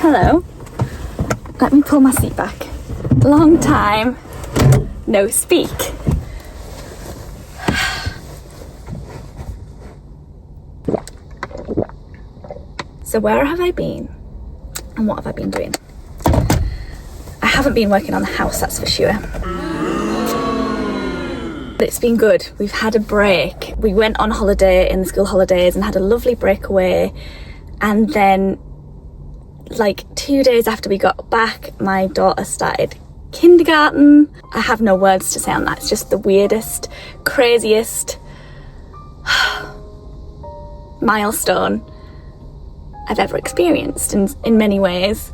Hello. Let me pull my seat back. Long time no speak. So where have I been and what have I been doing? I haven't been working on the house, that's for sure. But it's been good. We've had a break. We went on holiday in the school holidays and had a lovely break away. And then, like 2 days after we got back, my daughter started kindergarten. I have no words to say on that. It's just the weirdest, craziest milestone I've ever experienced in many ways.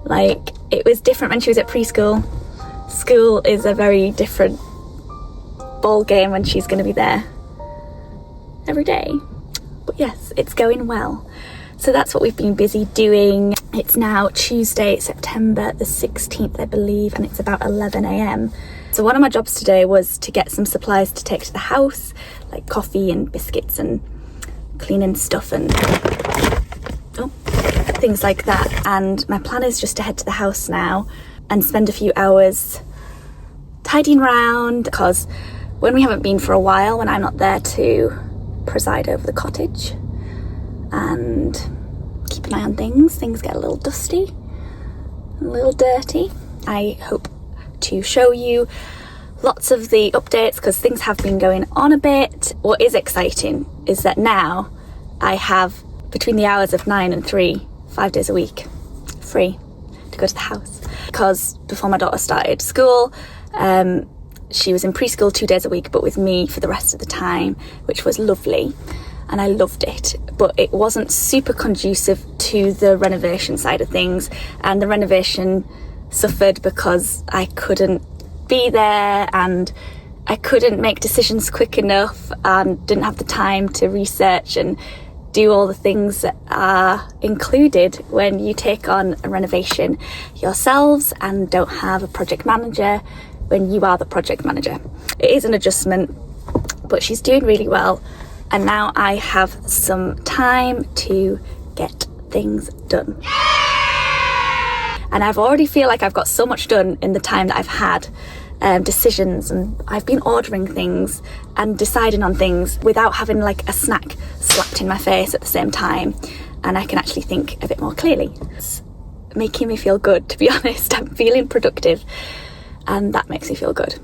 Like, it was different when she was at preschool. School is a very different ball game when she's going to be there every day. But yes, it's going well. So that's what we've been busy doing. It's now Tuesday, September the 16th, I believe, and it's about 11 a.m. So one of my jobs today was to get some supplies to take to the house, like coffee and biscuits and cleaning stuff and things like that. And my plan is just to head to the house now and spend a few hours tidying around, because when we haven't been for a while, when I'm not there to preside over the cottage and keep an eye on things get a little dusty, a little dirty. I hope to show you lots of the updates because things have been going on a bit. What is exciting is that now I have between the hours of 9 and 3, 5 days a week, free to go to the house. Because before my daughter started school, she was in preschool 2 days a week, but with me for the rest of the time, which was lovely. And I loved it, but it wasn't super conducive to the renovation side of things. And the renovation suffered because I couldn't be there and I couldn't make decisions quick enough and didn't have the time to research and do all the things that are included when you take on a renovation yourselves and don't have a project manager when you are the project manager. It is an adjustment, but she's doing really well. And now I have some time to get things done. And I've already feel like I've got so much done in the time that I've had. Decisions, and I've been ordering things and deciding on things without having like a snack slapped in my face at the same time, and I can actually think a bit more clearly. It's making me feel good, to be honest. I'm feeling productive and that makes me feel good.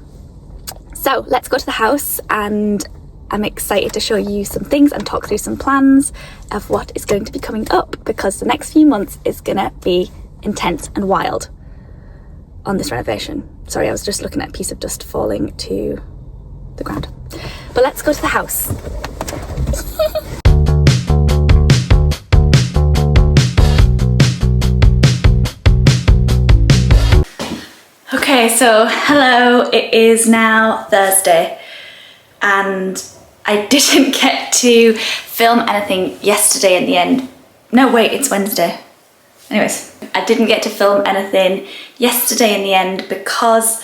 So let's go to the house, and I'm excited to show you some things and talk through some plans of what is going to be coming up, because the next few months is gonna be intense and wild on this renovation. Sorry, I was just looking at a piece of dust falling to the ground. But let's go to the house. Okay, so hello, it is now Thursday and I didn't get to film anything yesterday in the end. No, wait, it's Wednesday. Anyways, I didn't get to film anything yesterday in the end because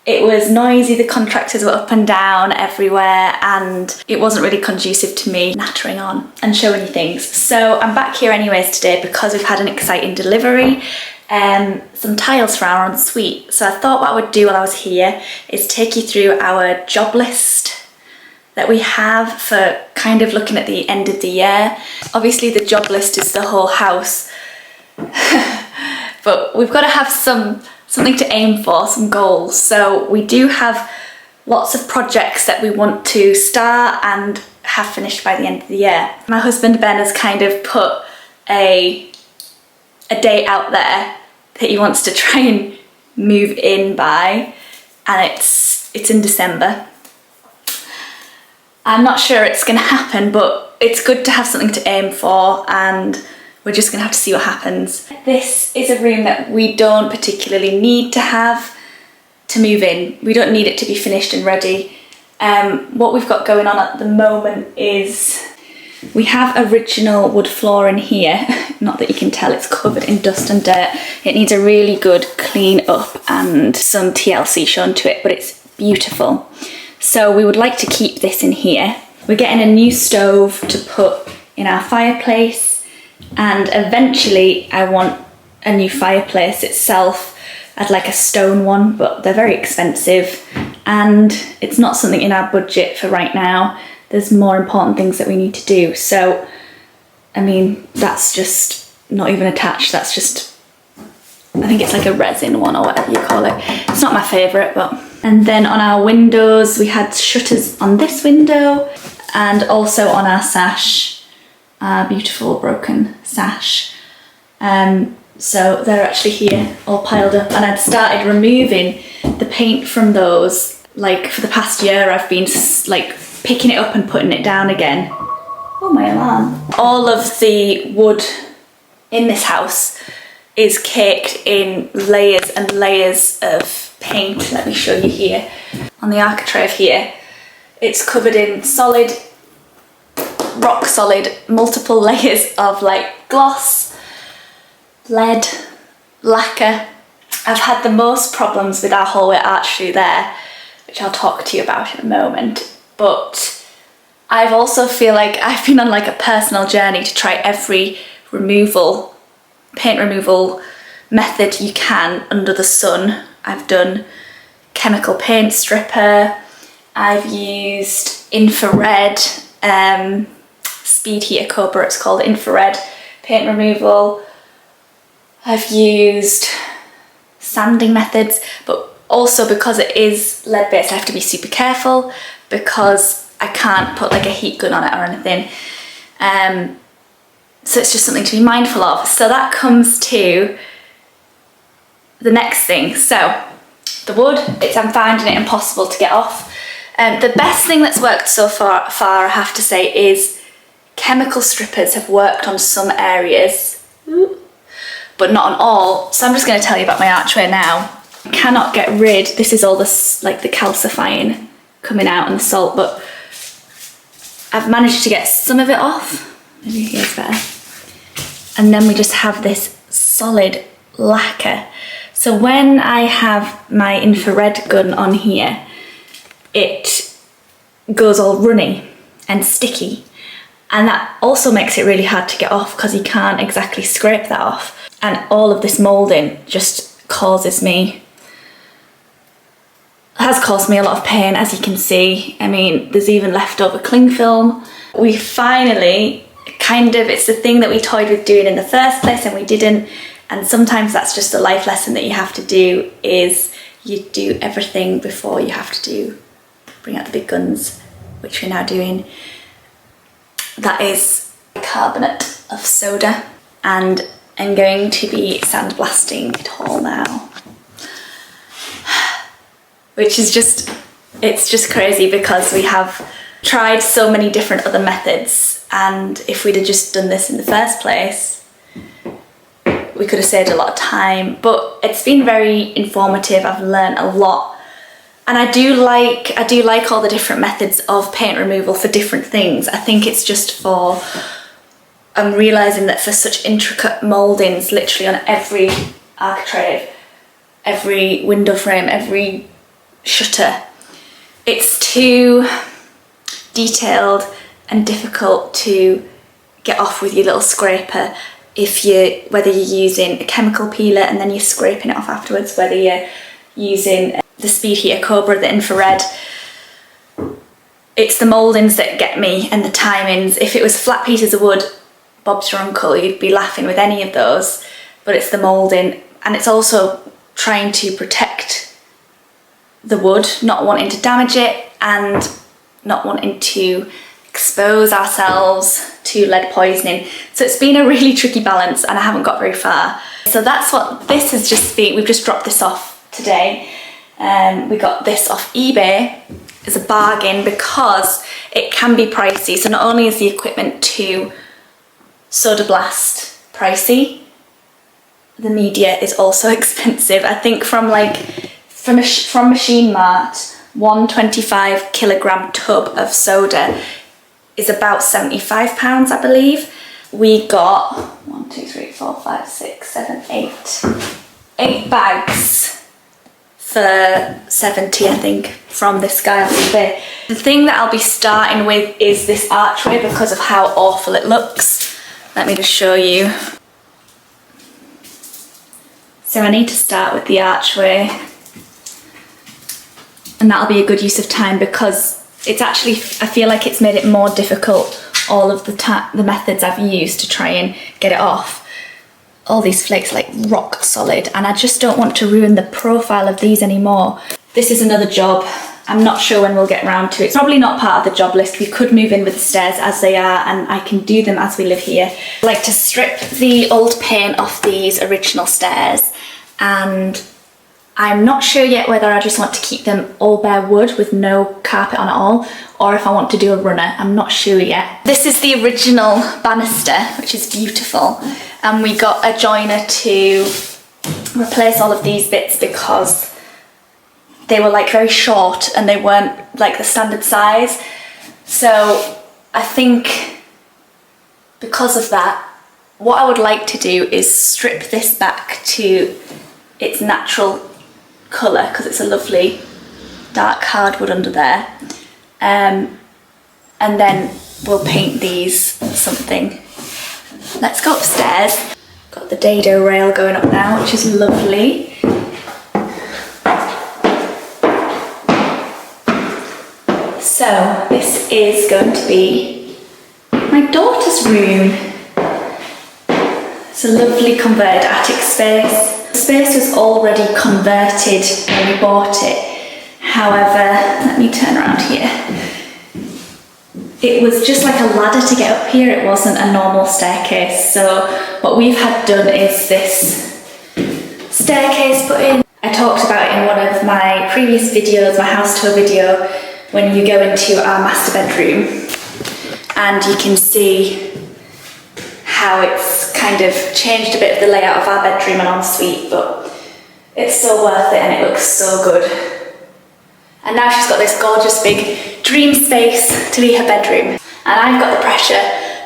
it was noisy, the contractors were up and down everywhere and it wasn't really conducive to me nattering on and showing you things. So I'm back here anyways today because we've had an exciting delivery, some tiles for our ensuite. So I thought what I would do while I was here is take you through our job list that we have for kind of looking at the end of the year. Obviously the job list is the whole house, but we've got to have something to aim for, some goals. So we do have lots of projects that we want to start and have finished by the end of the year. My husband Ben has kind of put a date out there that he wants to try and move in by, and it's in December. I'm not sure it's going to happen, but it's good to have something to aim for, and we're just gonna have to see what happens. This is a room that we don't particularly need to have to move in. We don't need it to be finished and ready. What we've got going on at the moment is we have original wood floor in here. Not that you can tell, it's covered in dust and dirt. It needs a really good clean up and some TLC shown to it, but it's beautiful. So we would like to keep this in here. We're getting a new stove to put in our fireplace, and eventually I want a new fireplace itself. I'd like a stone one, but they're very expensive and it's not something in our budget for right now. There's more important things that we need to do. So, I mean, that's just not even attached. That's just, I think it's like a resin one or whatever you call it. It's not my favourite, but. And then on our windows, we had shutters on this window and also on our sash, our beautiful broken sash. So they're actually here all piled up, and I'd started removing the paint from those. Like for the past year I've been like picking it up and putting it down again. Oh, my alarm. All of the wood in this house is caked in layers and layers of paint. Let me show you here. On the architrave here, it's covered in solid, rock solid, multiple layers of like gloss, lead, lacquer. I've had the most problems with our hallway arch through there, which I'll talk to you about in a moment. But I've also feel like I've been on like a personal journey to try every paint removal method you can under the sun. I've done chemical paint stripper, I've used infrared, speed heater cobra it's called, infrared paint removal. I've used sanding methods, but also because it is lead based I have to be super careful because I can't put like a heat gun on it or anything. So it's just something to be mindful of. So that comes to the next thing. So the wood, I'm finding it impossible to get off. The best thing that's worked so far I have to say is chemical strippers have worked on some areas, but not on all. So I'm just going to tell you about my archway now. I cannot get rid, this is all this like the calcifying coming out and the salt, but I've managed to get some of it off. Maybe here's better. And then we just have this solid lacquer. So when I have my infrared gun on here, it goes all runny and sticky. And that also makes it really hard to get off because you can't exactly scrape that off. And all of this moulding just has caused me a lot of pain, as you can see. I mean, there's even leftover cling film. We finally it's the thing that we toyed with doing in the first place and we didn't. And sometimes that's just a life lesson that you have to do, is you do everything before you have to bring out the big guns, which we're now doing. That is carbonate of soda, and I'm going to be sandblasting it all now. Which is it's just crazy because we have tried so many different other methods, and if we'd have just done this in the first place, we could have saved a lot of time. But it's been very informative. I've learned a lot, and I do like all the different methods of paint removal for different things. I think it's just for, I'm realising that for such intricate mouldings, literally on every architrave, every window frame, every shutter, it's too detailed and difficult to get off with your little scraper. Whether you're using a chemical peeler and then you're scraping it off afterwards, whether you're using the speed heater cobra, the infrared, it's the mouldings that get me and the timings. If it was flat pieces of wood, Bob's your uncle, you'd be laughing with any of those, but it's the moulding, and it's also trying to protect the wood, not wanting to damage it and not wanting to expose ourselves to lead poisoning. So it's been a really tricky balance and I haven't got very far. So that's what this has just been. We've just dropped this off today. We got this off eBay as a bargain because it can be pricey. So not only is the equipment to soda blast pricey, the media is also expensive. I think from Machine Mart, 125 kilogram tub of soda is about £75, I believe. We got 1, 2, 3, 4, 5, 6, 7, 8 bags for 70, I think, from this guy off eBay. The thing that I'll be starting with is this archway because of how awful it looks. Let me just show you. So I need to start with the archway, and that'll be a good use of time because it's actually, I feel like it's made it more difficult, all of the methods I've used to try and get it off. All these flakes are like rock solid, and I just don't want to ruin the profile of these anymore. This is another job. I'm not sure when we'll get around to it. It's probably not part of the job list. We could move in with the stairs as they are, and I can do them as we live here. I like to strip the old paint off these original stairs, and I'm not sure yet whether I just want to keep them all bare wood with no carpet on at all, or if I want to do a runner. I'm not sure yet. This is the original banister, which is beautiful, and we got a joiner to replace all of these bits because they were like very short and they weren't like the standard size. So I think because of that, what I would like to do is strip this back to its natural colour, because it's a lovely dark hardwood under there, and then we'll paint these something. Let's go upstairs. Got the dado rail going up now, which is lovely. So this is going to be my daughter's room. It's a lovely converted attic space. The space was already converted when we bought it. However, let me turn around here. It was just like a ladder to get up here. It wasn't a normal staircase. So what we've had done is this staircase put in. I talked about it in one of my previous videos, my house tour video, when you go into our master bedroom, and you can see how it's kind of changed a bit of the layout of our bedroom and ensuite, but it's so worth it and it looks so good. And now she's got this gorgeous big dream space to be her bedroom, and I've got the pressure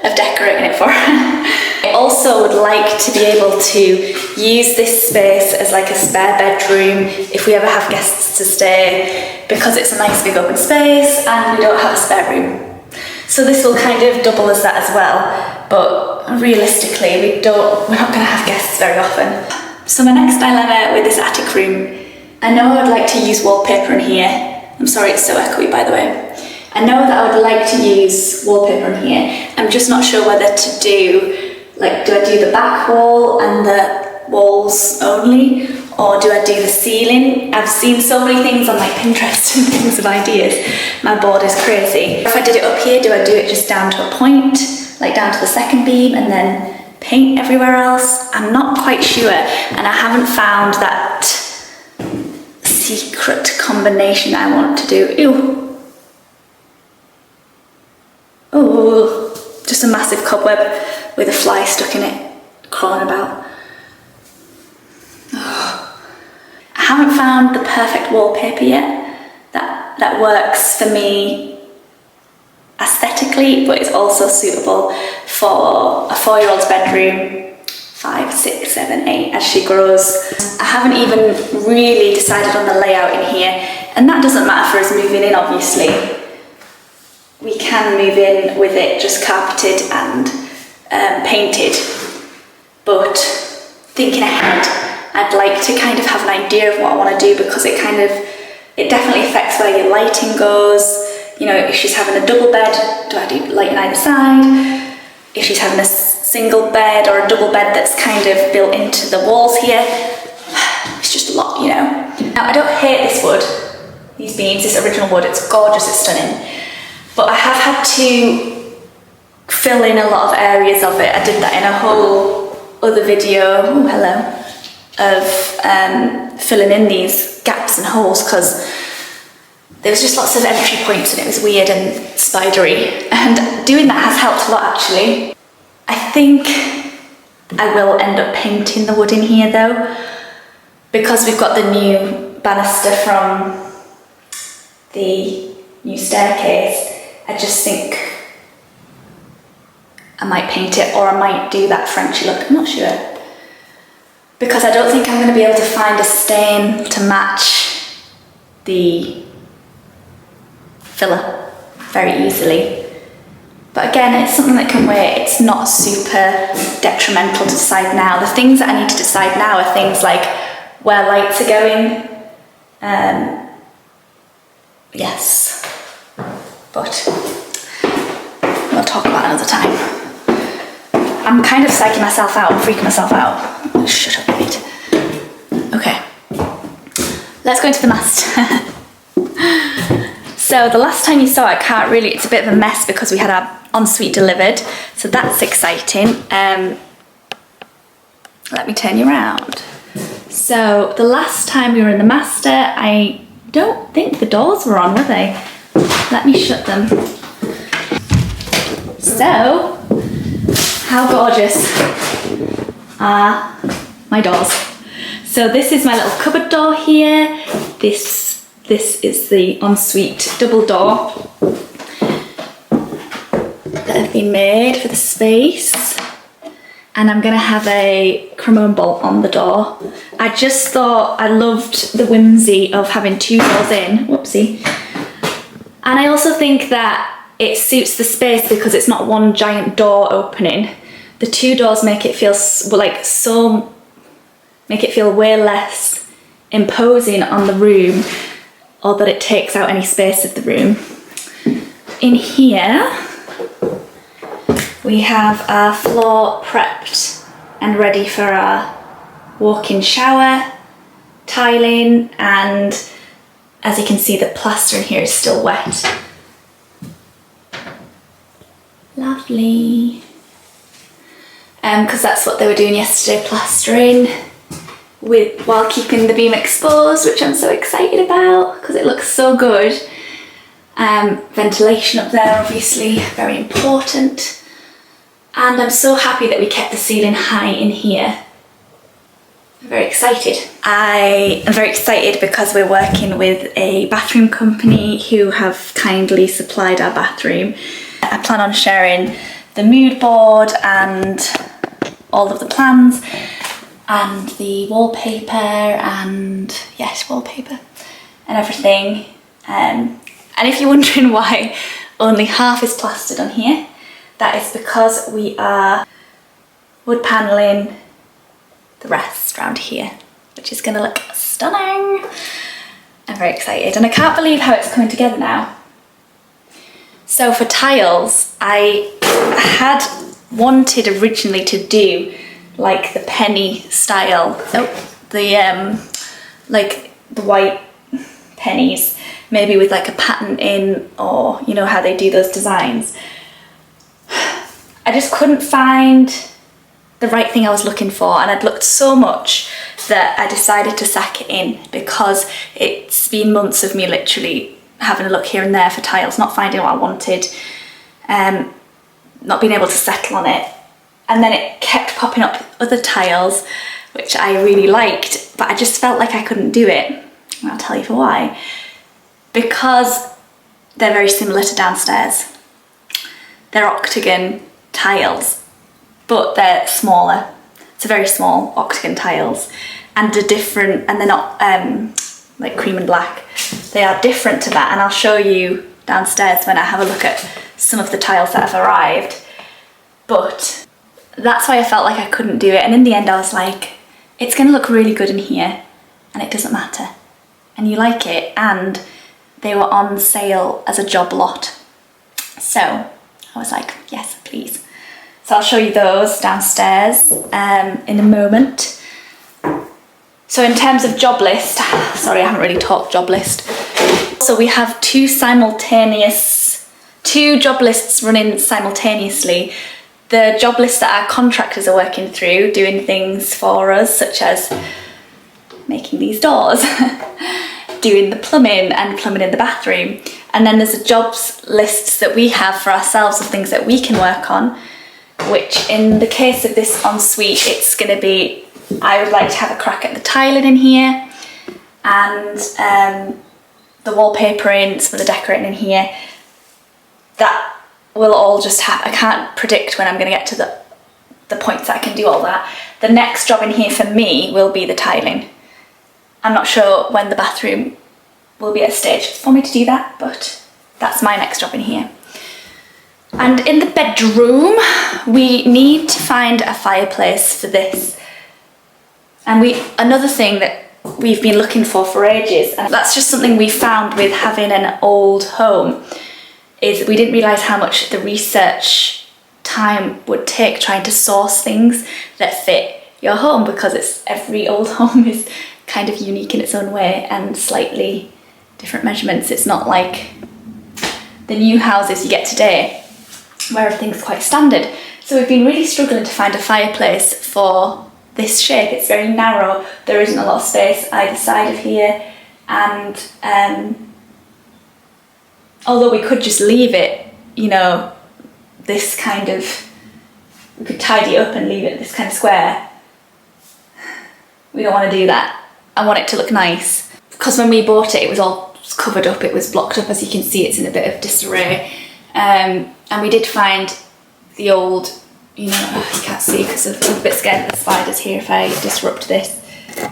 of decorating it for her. I also would like to be able to use this space as like a spare bedroom if we ever have guests to stay, because it's a nice big open space and we don't have a spare room. So this will kind of double as that as well, but realistically we're not going to have guests very often. So my next dilemma with this attic room, I know I would like to use wallpaper in here. I'm sorry it's so echoey, by the way. I know that I would like to use wallpaper in here. I'm just not sure whether to do, like, do I do the back wall and the walls only, or do I do the ceiling? I've seen so many things on like Pinterest and things of ideas. My board is crazy. If I did it up here, do I do it just down to a point, like down to the second beam, and then paint everywhere else? I'm not quite sure, and I haven't found that secret combination I want to do. Ew. Oh, just a massive cobweb with a fly stuck in it, crawling about. Oh. I haven't found the perfect wallpaper yet that works for me aesthetically, but it's also suitable for a 4-year-old's bedroom, 5, 6, 7, 8, as she grows. I haven't even really decided on the layout in here, and that doesn't matter for us moving in, obviously. We can move in with it just carpeted and painted, but thinking ahead, I'd like to kind of have an idea of what I want to do, because it definitely affects where your lighting goes. You know, if she's having a double bed, do I do lighting either side? If she's having a single bed or a double bed that's kind of built into the walls here, it's just a lot, you know. Now, I don't hate this wood, these beams, this original wood. It's gorgeous, it's stunning. But I have had to fill in a lot of areas of it. I did that in a whole other video, of filling in these gaps and holes, because there was just lots of entry points and it was weird and spidery. And doing that has helped a lot, actually. I think I will end up painting the wood in here though, because we've got the new banister from the new staircase. I just think I might paint it, or I might do that Frenchy look, I'm not sure. Because I don't think I'm going to be able to find a stain to match the filler very easily. But again, it's something that can wait. It's not super detrimental to decide now. The things that I need to decide now are things like where lights are going. Yes, but we'll talk about it another time. I'm kind of psyching myself out and freaking myself out. Shut up a bit. Okay, let's go into the master. So the last time you saw it, it's a bit of a mess because we had our ensuite delivered. So that's exciting. Let me turn you around. So the last time we were in the master, I don't think the doors were on, were they? Let me shut them. So, how gorgeous are my doors? So this is my little cupboard door here. This is the ensuite double door that have been made for the space. And I'm gonna have a chrome bolt on the door. I just thought I loved the whimsy of having two doors in, whoopsie. And I also think that it suits the space because it's not one giant door opening. The two doors make it feel way less imposing on the room, or that it takes out any space of the room. In here, we have our floor prepped and ready for our walk-in shower, tiling, and as you can see, the plaster in here is still wet. Lovely. Because that's what they were doing yesterday, plastering while keeping the beam exposed, which I'm so excited about because it looks so good. Ventilation up there, obviously, very important. And I'm so happy that we kept the ceiling high in here. I'm very excited. I am very excited because we're working with a bathroom company who have kindly supplied our bathroom. I plan on sharing the mood board and all of the plans and the wallpaper and wallpaper and everything. And if you're wondering why only half is plastered on here, that is because we are wood paneling the rest around here, which is gonna look stunning. I'm very excited and I can't believe how it's coming together now. So for tiles, I had wanted originally to do like the penny style, like the white pennies, maybe with like a pattern in, or you know how they do those designs. I just couldn't find the right thing I was looking for, and I'd looked so much that I decided to sack it in because it's been months of me literally having a look here and there for tiles, not finding what I wanted, not being able to settle on it. And then it kept popping up other tiles, which I really liked, but I just felt like I couldn't do it. And I'll tell you for why. Because they're very similar to downstairs. They're octagon tiles, but they're smaller. It's a very small octagon tiles, and they're not like cream and black. They are different to that, and I'll show you downstairs when I have a look at some of the tiles that have arrived. But that's why I felt like I couldn't do it, and in the end I was like, it's gonna look really good in here and it doesn't matter, and you like it, and they were on sale as a job lot, so I was like, yes please. So I'll show you those downstairs in a moment. So in terms of job list, sorry, I haven't really talked job list. So we have two job lists running simultaneously. The job list that our contractors are working through, doing things for us, such as making these doors, doing the plumbing and plumbing in the bathroom. And then there's a jobs list that we have for ourselves of things that we can work on, which in the case of this ensuite, it's going to be, I would like to have a crack at the tiling in here and the wallpapering, some of the decorating in here. That will all just happen. I can't predict when I'm going to get to the points that I can do all that. The next job in here for me will be the tiling. I'm not sure when the bathroom will be at a stage for me to do that, but that's my next job in here. And in the bedroom, we need to find a fireplace for this. And another thing that we've been looking for ages, and that's just something we found with having an old home, is we didn't realise how much the research time would take trying to source things that fit your home, because every old home is kind of unique in its own way and slightly different measurements. It's not like the new houses you get today where everything's quite standard. So we've been really struggling to find a fireplace for this shape. It's very narrow, there isn't a lot of space either side of here, and although we could just leave it, you know, this kind of, we could tidy it up and leave it this kind of square, we don't want to do that. I want it to look nice, because when we bought it, it was all covered up, it was blocked up, as you can see, it's in a bit of disarray. And we did find the old, you know, you can't see because I'm a bit scared of the spiders here if I disrupt this,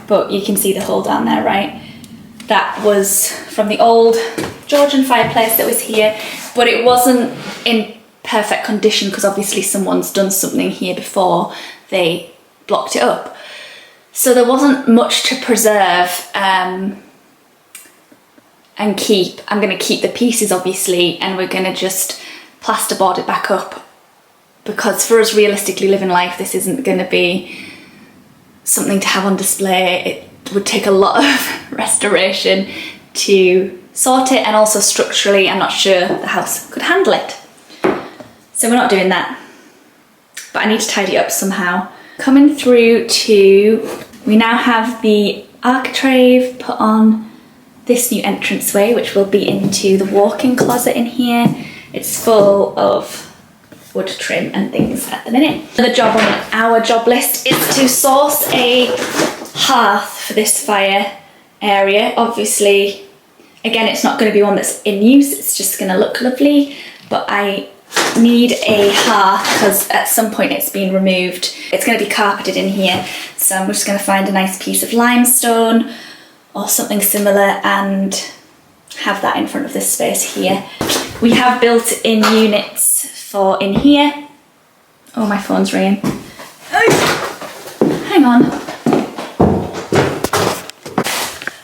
but you can see the hole down there, right? That was from the old Georgian fireplace that was here, but it wasn't in perfect condition because obviously someone's done something here before they blocked it up. So there wasn't much to preserve and keep. I'm going to keep the pieces obviously, and we're going to just plasterboard it back up, because for us realistically living life, this isn't going to be something to have on display. It would take a lot of restoration to sort it, and also structurally I'm not sure the house could handle it. So we're not doing that, but I need to tidy it up somehow. Coming through to, we now have the architrave put on this new entranceway, which will be into the walk-in closet in here. It's full of wood trim and things at the minute. The job on our job list is to source a hearth for this fire area. Obviously, again, it's not going to be one that's in use, it's just going to look lovely, but I need a hearth because at some point it's been removed. It's going to be carpeted in here, so I'm just going to find a nice piece of limestone or something similar and have that in front of this space here. We have built-in units for in here. Oh, my phone's ringing. Hang on.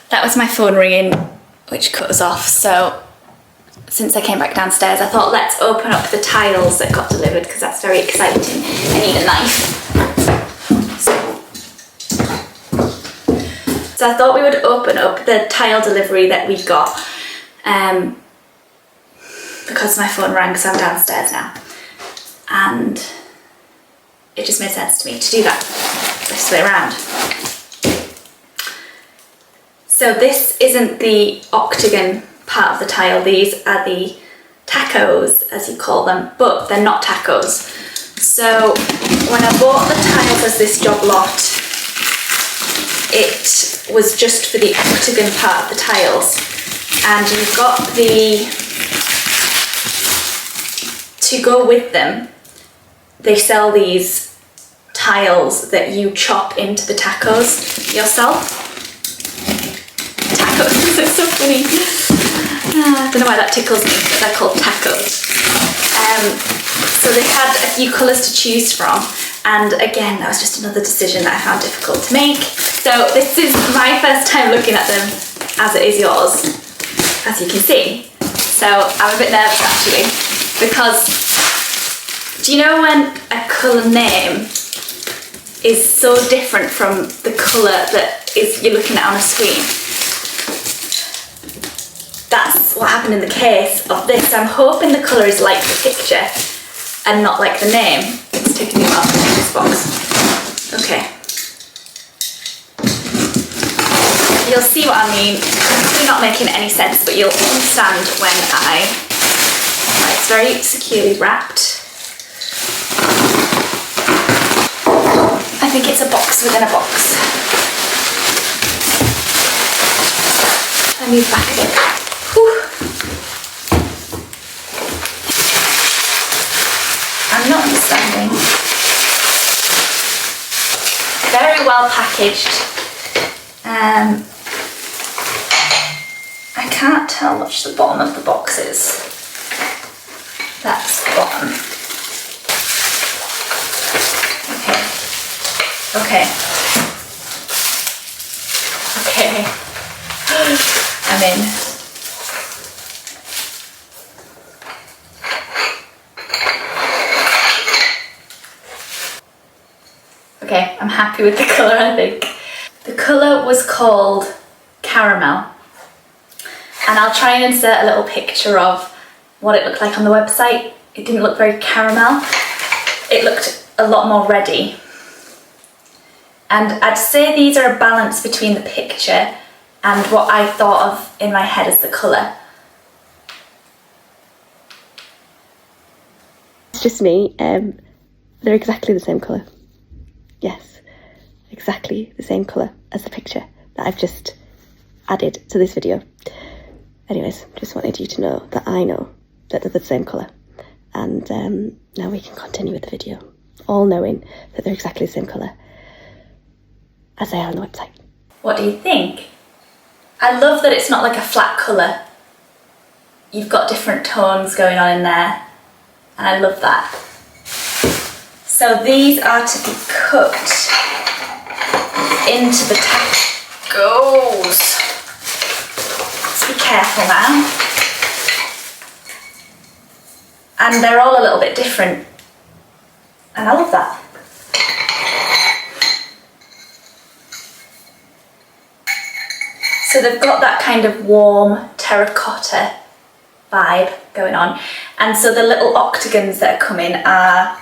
That was my phone ringing, which cut us off. So since I came back downstairs, I thought let's open up the tiles that got delivered because that's very exciting. I need a knife. So I thought we would open up the tile delivery that we got because my phone rang, so I'm downstairs now. And it just made sense to me to do that this way around. So this isn't the octagon part of the tile, these are the tacos, as you call them, but they're not tacos. So when I bought the tiles as this job lot, it was just for the octagon part of the tiles, and you've got to go with them, they sell these tiles that you chop into the tacos yourself. Tacos, it's so funny. I don't know why that tickles me, but they're called tacos. So they had a few colours to choose from, and again, that was just another decision that I found difficult to make. So this is my first time looking at them, as it is yours, as you can see. So I'm a bit nervous actually, because do you know when a colour name is so different from the colour that you're looking at on a screen? That's what happened in the case of this. I'm hoping the colour is like the picture and not like the name. It's taking me a while to take this box. Okay. You'll see what I mean. It's probably not making any sense, but you'll understand when it's very securely wrapped. I think it's a box within a box. Let me move back a bit. Whew. I'm not understanding. Very well packaged. I can't tell much the bottom of the box is. That's bottom. Okay. Okay. I'm in. Okay, I'm happy with the colour, I think. The colour was called Caramel. And I'll try and insert a little picture of what it looked like on the website. It didn't look very caramel. It looked a lot more reddy. And I'd say these are a balance between the picture and what I thought of in my head as the colour. It's just me. They're exactly the same colour. Yes, exactly the same colour as the picture that I've just added to this video. Anyways, just wanted you to know that I know that they're the same colour. And now we can continue with the video, all knowing that they're exactly the same colour as they are on the website. What do you think? I love that it's not like a flat colour. You've got different tones going on in there, and I love that. So these are to be cooked into the tacos. Let's be careful now. And they're all a little bit different, and I love that. So they've got that kind of warm terracotta vibe going on. And so the little octagons that are coming are,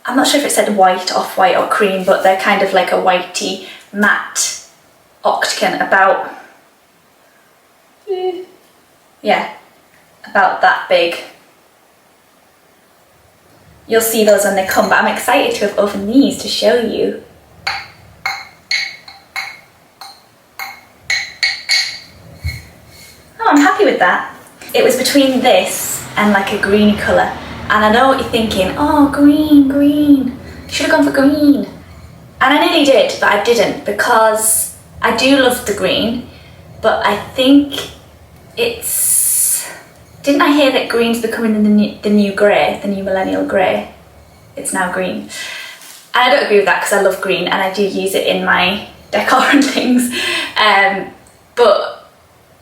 I'm not sure if it said white, off-white or cream, but they're kind of like a whitey matte octagon about, yeah, about that big. You'll see those when they come, but I'm excited to have opened these to show you. I'm happy with that. It was between this and like a greeny colour, and I know what you're thinking, oh green, should have gone for green. And I nearly did, but I didn't, because I do love the green, but I think it's, didn't I hear that green's becoming the new grey, the new millennial grey? It's now green. And I don't agree with that because I love green and I do use it in my decor and things, but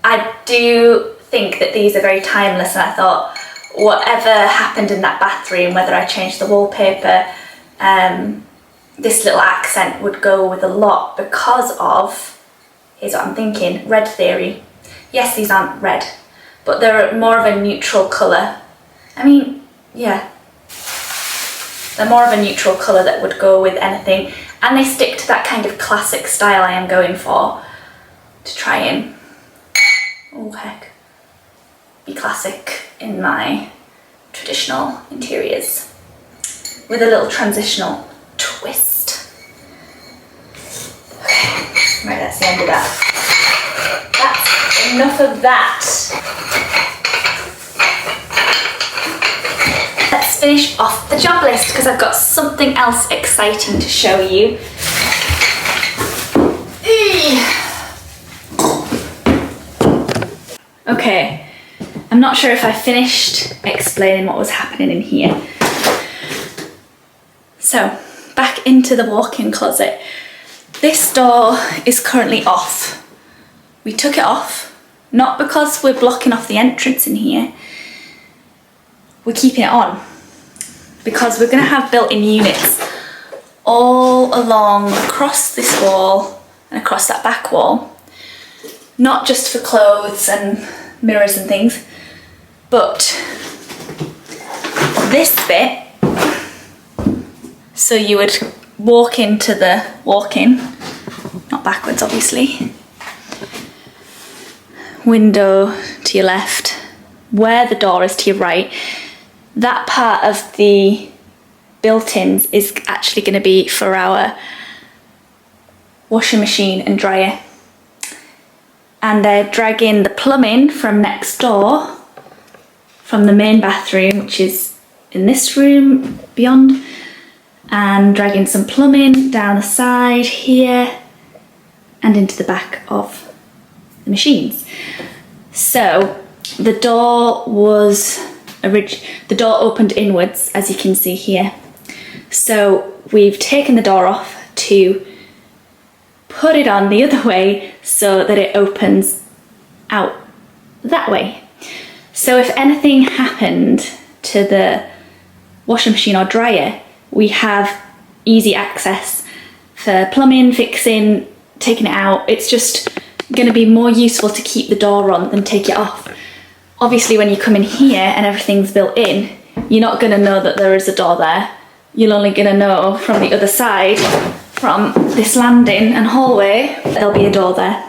I do think that these are very timeless, and I thought whatever happened in that bathroom, whether I changed the wallpaper, this little accent would go with a lot because of, here's what I'm thinking, red theory. Yes, these aren't red, but they're more of a neutral colour. I mean, yeah, they're more of a neutral colour that would go with anything, and they stick to that kind of classic style I am going for, to try and, oh heck, be classic in my traditional interiors with a little transitional twist. Okay, right, that's the end of that. That's enough of that. Let's finish off the job list because I've got something else exciting to show you. Okay, I'm not sure if I finished explaining what was happening in here. So, back into the walk-in closet. This door is currently off. We took it off, not because we're blocking off the entrance in here. We're keeping it on because we're going to have built-in units all along across this wall and across that back wall. Not just for clothes and mirrors and things, but this bit, so you would walk into the walk-in, not backwards obviously, window to your left, where the door is to your right. That part of the built-ins is actually going to be for our washing machine and dryer. And they're dragging the plumbing from next door, from the main bathroom, which is in this room beyond, and dragging some plumbing down the side here and into the back of the machines. So the door opened inwards, as you can see here. So we've taken the door off to put it on the other way so that it opens out that way. So if anything happened to the washing machine or dryer, we have easy access for plumbing, fixing, taking it out. It's just going to be more useful to keep the door on than take it off. Obviously, when you come in here and everything's built in, you're not going to know that there is a door there. You're only going to know from the other side, from this landing and hallway, there'll be a door there.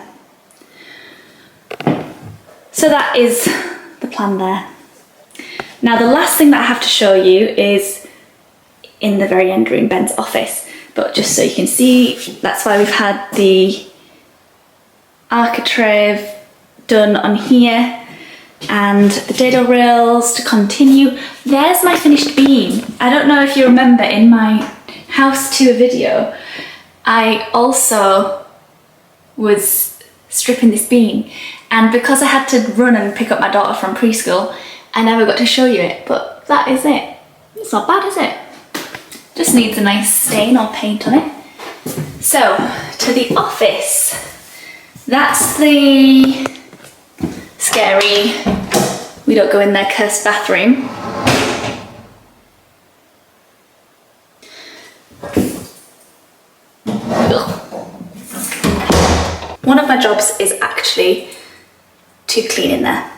So that is the plan there. Now the last thing that I have to show you is in the very end room, Ben's office. But just so you can see, that's why we've had the architrave done on here and the dado rails to continue. There's my finished beam. I don't know if you remember in my house tour video, I also was stripping this beam, and because I had to run and pick up my daughter from preschool, I never got to show you it, but that is it. It's not bad, is it? Just needs a nice stain or paint on it. So, to the office. That's the scary, we don't go in there, cursed bathroom. One of my jobs is actually to clean in there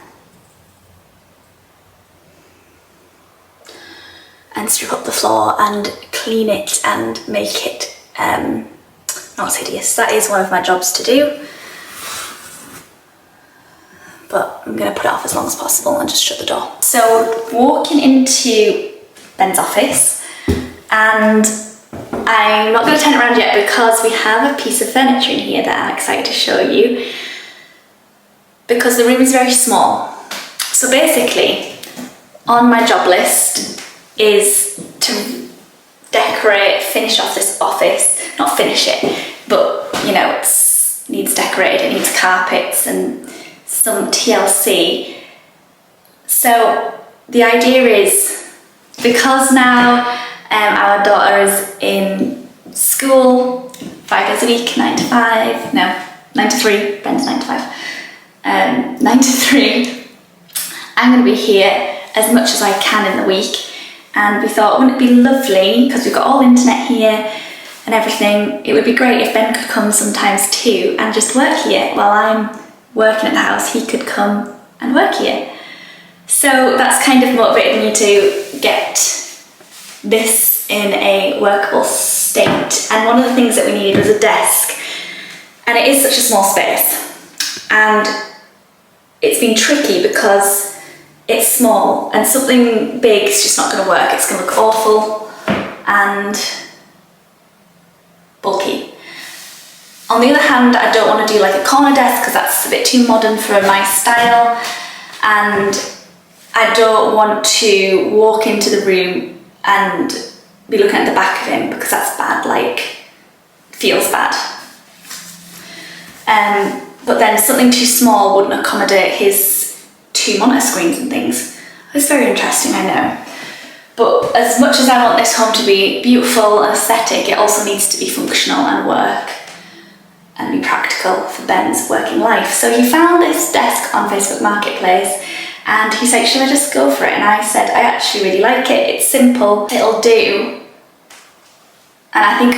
and strip up the floor and clean it and make it not hideous. That is one of my jobs to do, but I'm going to put it off as long as possible and just shut the door. So walking into Ben's office, and I'm not going to turn it around yet because we have a piece of furniture in here that I'm excited to show you, because the room is very small. So basically, on my job list is to decorate, finish off this office. Not finish it, but you know, it needs decorated, it needs carpets and some TLC. So the idea is, because now our daughter is in school 5 days a week, 9 to 5, no, 9 to 3, Ben's 9 to 5, 9 to 3, I'm going to be here as much as I can in the week. And we thought, wouldn't it be lovely, because we've got all internet here and everything, it would be great if Ben could come sometimes too and just work here. While I'm working at the house, he could come and work here. So that's kind of motivated me to get this in a workable state. And one of the things that we needed was a desk, and it is such a small space, and it's been tricky because it's small and something big is just not going to work. It's going to look awful and bulky. On the other hand, I don't want to do like a corner desk because that's a bit too modern for my style, and I don't want to walk into the room and be looking at the back of him because that's bad, like, feels bad. But then something too small wouldn't accommodate his 2 monitor screens and things. It's very interesting, I know. But as much as I want this home to be beautiful and aesthetic, it also needs to be functional and work and be practical for Ben's working life. So he found this desk on Facebook Marketplace and he's like, should I just go for it? And I said, I actually really like it. It's simple, it'll do. And I think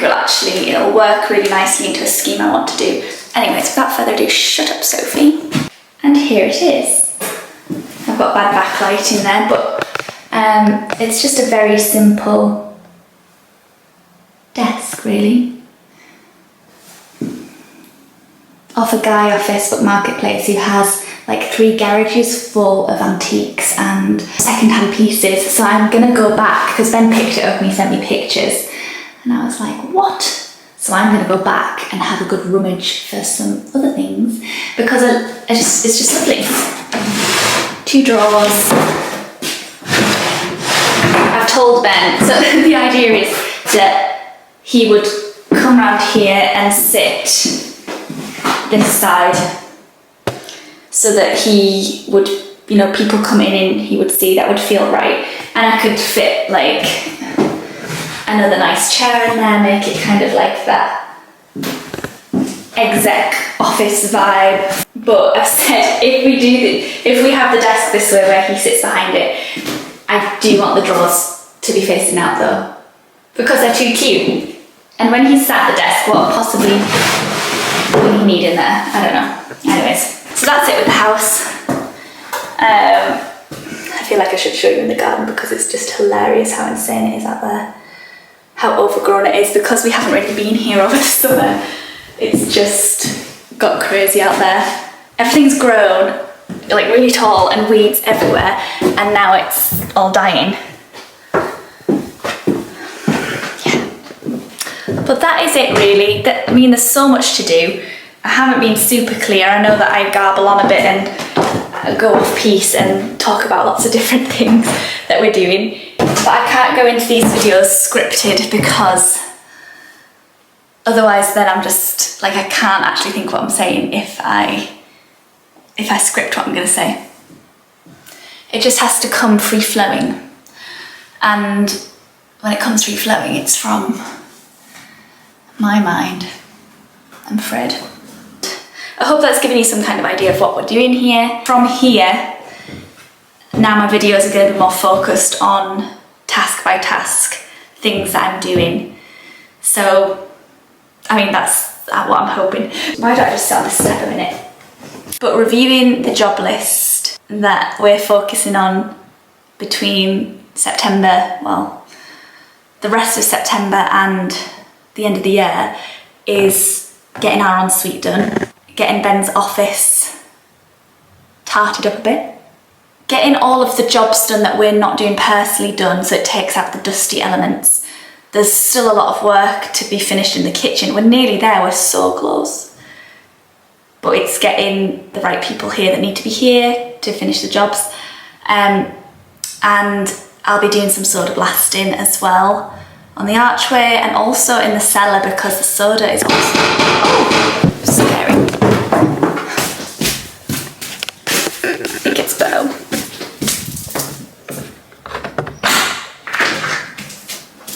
it'll work really nicely into a scheme I want to do. Anyways, without further ado, shut up, Sophie. And here it is. I've got bad backlight in there, but it's just a very simple desk, really. Off a guy off Facebook Marketplace who has like 3 garages full of antiques and second-hand pieces. So I'm gonna go back, because Ben picked it up and he sent me pictures, and I was like, what? So I'm gonna go back and have a good rummage for some other things, because it's just lovely. 2 drawers. I've told Ben, so the idea is that he would come around here and sit this side so that he would you know, people coming in, he would see, that would feel right. And I could fit like another nice chair in there, make it kind of like that exec office vibe. But I've said, if we have the desk this way where he sits behind it, I do want the drawers to be facing out though, because they're too cute. And when he's sat at the desk, what possibly will he need in there? I don't know. Anyways, so that's it with the house. I feel like I should show you in the garden because it's just hilarious how insane it is out there. How overgrown it is, because we haven't really been here over the summer. It's just got crazy out there. Everything's grown like really tall and weeds everywhere, and now it's all dying. Yeah. But that is it really. I mean, there's so much to do. I haven't been super clear. I know that I garble on a bit and go off piece and talk about lots of different things that we're doing. But I can't go into these videos scripted because otherwise then I'm just like, I can't actually think what I'm saying if I script what I'm going to say. It just has to come free-flowing. And when it comes free-flowing, it's from my mind, I'm afraid. I hope that's given you some kind of idea of what we're doing here. From here, now my videos are going to be more focused on task by task, things that I'm doing. So, I mean, that's what I'm hoping. Why don't I just sit on this step a minute? But reviewing the job list that we're focusing on between September, well, the rest of September and the end of the year is getting our ensuite done, getting Ben's office tarted up a bit, getting all of the jobs done that we're not doing personally done, so it takes out the dusty elements. There's still a lot of work to be finished in the kitchen. We're nearly there, we're so close. But it's getting the right people here that need to be here to finish the jobs. And I'll be doing some soda blasting as well on the archway and also in the cellar, because the soda is also scary. It gets better.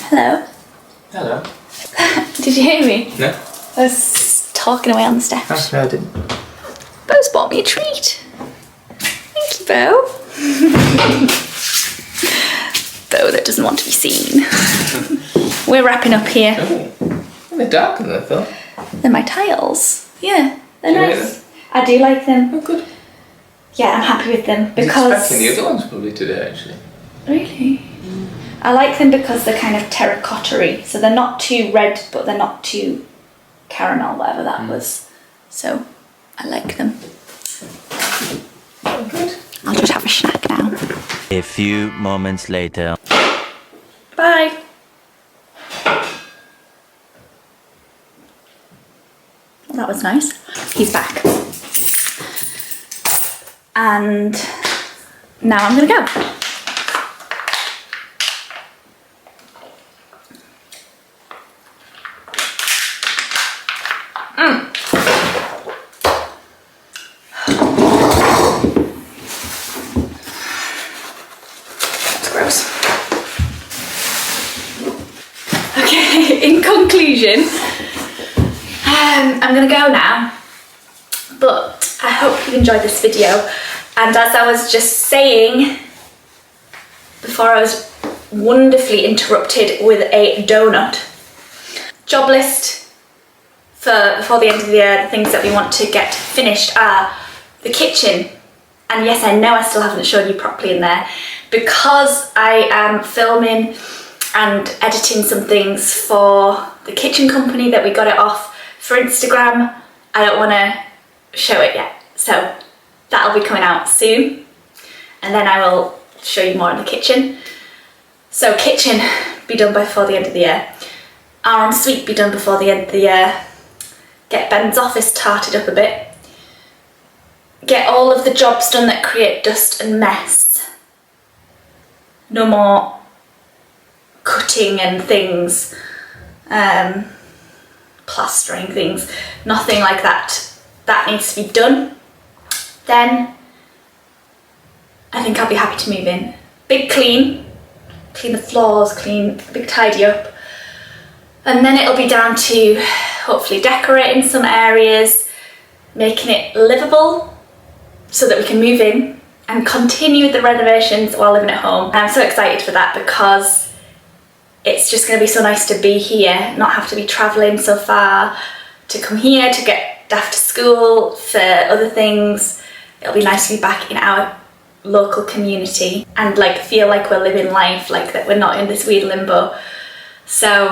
Hello. Hello. Did you hear me? No. I was talking away on the steps. No, I didn't. Bo's bought me a treat. Thank you, Bo. Bo that doesn't want to be seen. We're wrapping up here. Oh, they're darker than I thought. They're my tiles. Yeah, they're Do you like nice. I do like them. Oh, good. Yeah, I'm happy with them I was because... expecting the other ones probably today, actually. Really? I like them because they're kind of terracotta-y. So they're not too red, but they're not too caramel, whatever that was. So I like them. Oh, good. I'll just have a snack now. A few moments later. Bye. Well, that was nice. He's back. And now I'm gonna go. That's gross. Okay, in conclusion, I'm gonna go now, but I hope you enjoyed this video. And as I was just saying before, I was wonderfully interrupted with a donut. Job list for before the end of the year, the things that we want to get finished are the kitchen. And yes, I know I still haven't shown you properly in there because I am filming and editing some things for the kitchen company that we got it off for Instagram. I don't want to show it yet, so that'll be coming out soon, and then I will show you more in the kitchen. So kitchen be done before the end of the year. Our ensuite be done before the end of the year. Get Ben's office tarted up a bit. Get all of the jobs done that create dust and mess. No more cutting and things, plastering things, nothing like that. That needs to be done. Then I think I'll be happy to move in. Big clean the floors, clean, big tidy up. And then it'll be down to hopefully decorating some areas, making it livable so that we can move in and continue with the renovations while living at home. And I'm so excited for that because it's just going to be so nice to be here, not have to be travelling so far to come here to get Daft to school for other things. It'll be nice to be back in our local community and like feel like we're living life, like that we're not in this weird limbo. So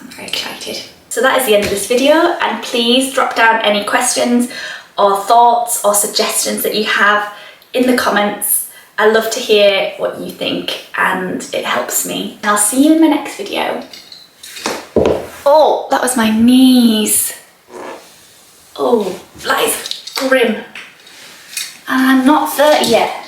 I'm very excited. So that is the end of this video, and please drop down any questions or thoughts or suggestions that you have in the comments. I love to hear what you think and it helps me. And I'll see you in my next video. Oh, that was my knees. Oh, that is grim. And I'm not 30 yet.